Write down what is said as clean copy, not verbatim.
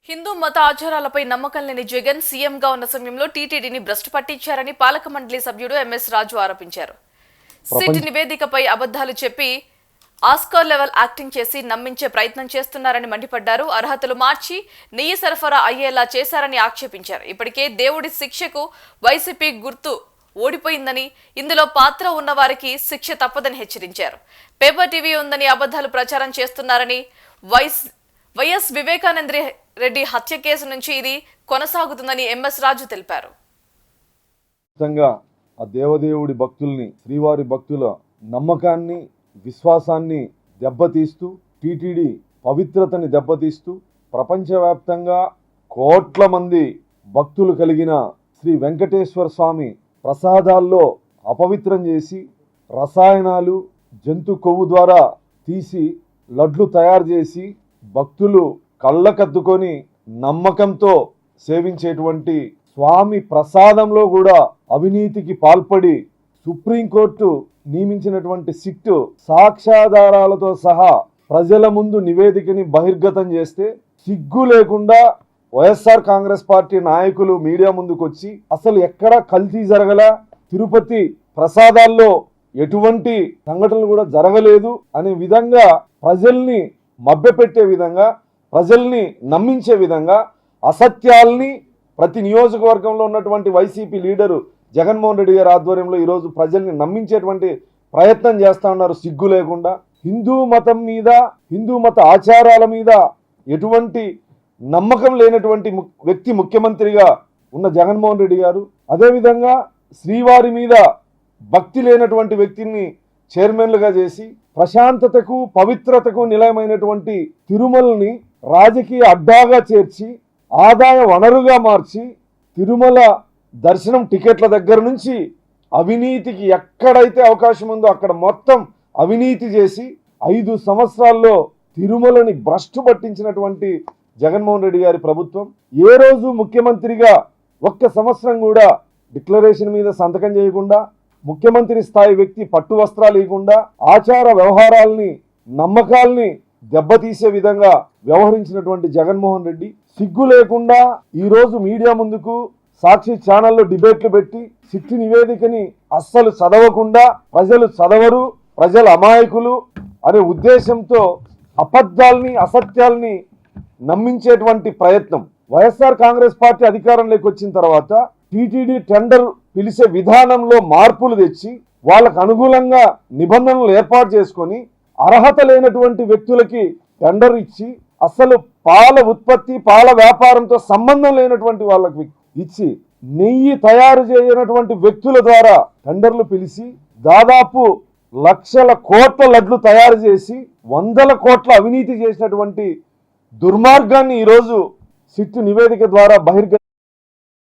హిందూ మత ఆచారాలపై నమ్మకం లేని జగన్ సీఎంగా ఉన్న సమయంలో టీటీడీని భ్రష్టు పట్టించారని పాలక మండలి సభ్యుడు ఎంఎస్ రాజు ఆరోపించారు. సిట్ నివేదికపై అబద్ధాలు చెప్పి ఆస్కార్ లెవెల్ యాక్టింగ్ చేసి నమ్మించే ప్రయత్నం చేస్తున్నారని మండిపడ్డారు. అర్హతలు మార్చి నెయ్యి సరఫరా అయ్యేలా చేశారని ఆక్షేపించారు. ఇప్పటికే దేవుడి శిక్షకు వైసీపీ గుర్తు ఓడిపోయిందని, ఇందులో పాత్ర ఉన్న వారికి శిక్ష తప్పదని హెచ్చరించారు. పేపర్ టీవీ ఉందని అబద్ధాలు ప్రచారం చేస్తున్నారని, వైఎస్ వివేకానంద రెడ్డి హత్య కేసు నుంచి ఇది కొనసాగుతుందని ఎంఎస్ రాజు తెలిపారు. ఆ దేవదేవుడి భక్తుల్ని, శ్రీవారి భక్తుల నమ్మకాన్ని, విశ్వాసాన్ని దెబ్బతీస్తూ, టీటీడీ పవిత్రతని దెబ్బతీస్తూ, ప్రపంచవ్యాప్తంగా కోట్ల మంది భక్తులు కలిగిన శ్రీ వెంకటేశ్వర స్వామి ప్రసాదాల్లో అపవిత్రం చేసి, రసాయనాలు, జంతు కొవ్వు ద్వారా తీసి లడ్లు తయారు చేసి భక్తులు కళ్ళకద్దుకొని నమ్మకంతో సేవించేటువంటి స్వామి ప్రసాదంలో కూడా అవినీతికి పాల్పడి సుప్రీంకోర్టు నియమించినటువంటి సిట్ సాక్ష్యాధారాలతో సహా ప్రజల ముందు నివేదికని బహిర్గతం చేస్తే సిగ్గు లేకుండా వైఎస్ఆర్ కాంగ్రెస్ పార్టీ నాయకులు మీడియా ముందుకు వచ్చి అసలు ఎక్కడా కల్తీ జరగల, తిరుపతి ప్రసాదాల్లో ఎటువంటి సంఘటనలు కూడా జరగలేదు అనే విధంగా ప్రజల్ని మభ్యపెట్టే విధంగా, ప్రజల్ని నమ్మించే విధంగా అసత్యాల్ని ప్రతి నియోజకవర్గంలో ఉన్నటువంటి వైసీపీ లీడరు జగన్మోహన్ రెడ్డి గారి ఆధ్వర్యంలో ఈరోజు ప్రజల్ని నమ్మించేటువంటి ప్రయత్నం చేస్తూ ఉన్నారు సిగ్గు లేకుండా. హిందూ మతం మీద, హిందూ మత ఆచారాల మీద ఎటువంటి నమ్మకం లేనటువంటి వ్యక్తి ముఖ్యమంత్రిగా ఉన్న జగన్మోహన్ రెడ్డి గారు, అదేవిధంగా శ్రీవారి మీద భక్తి లేనటువంటి వ్యక్తిని చైర్మన్లుగా చేసి ప్రశాంతతకు, పవిత్రతకు నిలయమైనటువంటి తిరుమలని రాజకీయ అడ్డాగా చేర్చి, ఆదాయ వనరుగా మార్చి, తిరుమల దర్శనం టికెట్ల దగ్గర నుంచి అవినీతికి ఎక్కడైతే అవకాశం ఉందో అక్కడ మొత్తం అవినీతి చేసి 5 సంవత్సరాల్లో తిరుమలని భ్రష్టు పట్టించినటువంటి జగన్మోహన్ రెడ్డి గారి ప్రభుత్వం ఏ రోజు ముఖ్యమంత్రిగా ఒక్క సంవత్సరం కూడా డిక్లరేషన్ మీద సంతకం చేయకుండా, ముఖ్యమంత్రి స్థాయి వ్యక్తి పట్టు వస్త్రాలు ఇవ్వకుండా, ఆచార వ్యవహారాల్ని, నమ్మకాల్ని దెబ్బతీసే విధంగా వ్యవహరించినటువంటి జగన్మోహన్ రెడ్డి సిగ్గు లేకుండా ఈరోజు మీడియా ముందుకు సాక్షి ఛానల్లో డిబేట్లు పెట్టి సిట్ నివేదికని అస్సలు చదవకుండా ప్రజలు చదవరు, ప్రజల అమాయకులు అనే ఉద్దేశంతో అబద్ధాల్ని, అసత్యాల్ని నమ్మించేటువంటి ప్రయత్నం. వైఎస్ఆర్ కాంగ్రెస్ పార్టీ అధికారంలోకి వచ్చిన తర్వాత టీటీడీ టెండర్ పిలిచే విధానంలో మార్పులు తెచ్చి వాళ్ళకు అనుకూలంగా నిబంధనలు ఏర్పాటు చేసుకొని అర్హత లేనటువంటి వ్యక్తులకి టెండర్ ఇచ్చి, అసలు పాల ఉత్పత్తి, పాల వ్యాపారంతో సంబంధం లేనటువంటి వాళ్ళకి ఇచ్చి, నెయ్యి తయారు చేయనటువంటి వ్యక్తుల ద్వారా టెండర్లు పిలిచి దాదాపు లక్షల కోట్ల లడ్లు తయారు చేసి 100ల కోట్ల అవినీతి చేసినటువంటి దుర్మార్గాన్ని ఈరోజు సిట్ నివేదిక ద్వారా